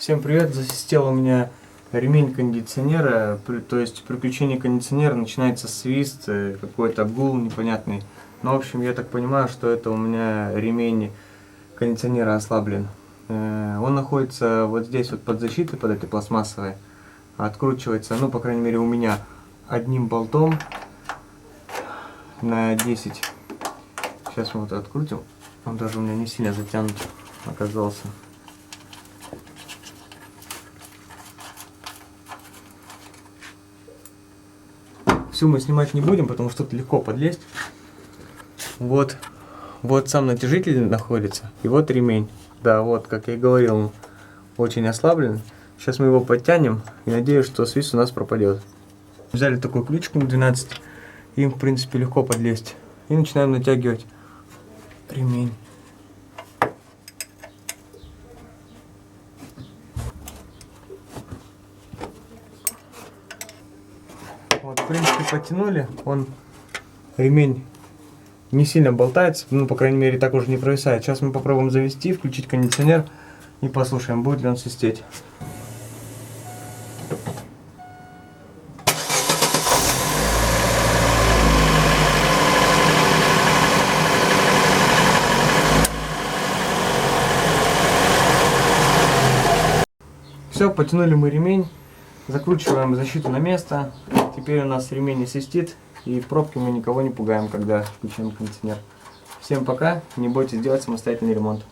Всем привет! Засвистел у меня ремень кондиционера, то есть при включении кондиционера начинается свист, какой-то гул непонятный. Но в общем я так понимаю, что это у меня ремень кондиционера ослаблен. Он находится вот здесь вот под защитой, под этой пластмассовой. Откручивается, ну по крайней мере у меня, одним болтом на 10. Сейчас мы вот открутим. Он даже у меня не сильно затянут оказался. Всю мы снимать не будем, потому что тут легко подлезть. Вот сам натяжитель находится. И вот ремень. Да, вот, как я и говорил, он очень ослаблен. Сейчас мы его подтянем и надеюсь, что свист у нас пропадет. Взяли такой ключик на 12. Им, в принципе, легко подлезть. И начинаем натягивать ремень. Вот, в принципе, подтянули. Ремень не сильно болтается, ну, по крайней мере, так уже не провисает. Сейчас мы попробуем завести, включить кондиционер и послушаем, будет ли он свистеть. Все, потянули мы ремень, закручиваем защиту на место. Теперь у нас ремень не свистит, и в пробке мы никого не пугаем, когда включаем кондиционер. Всем пока, не бойтесь делать самостоятельный ремонт.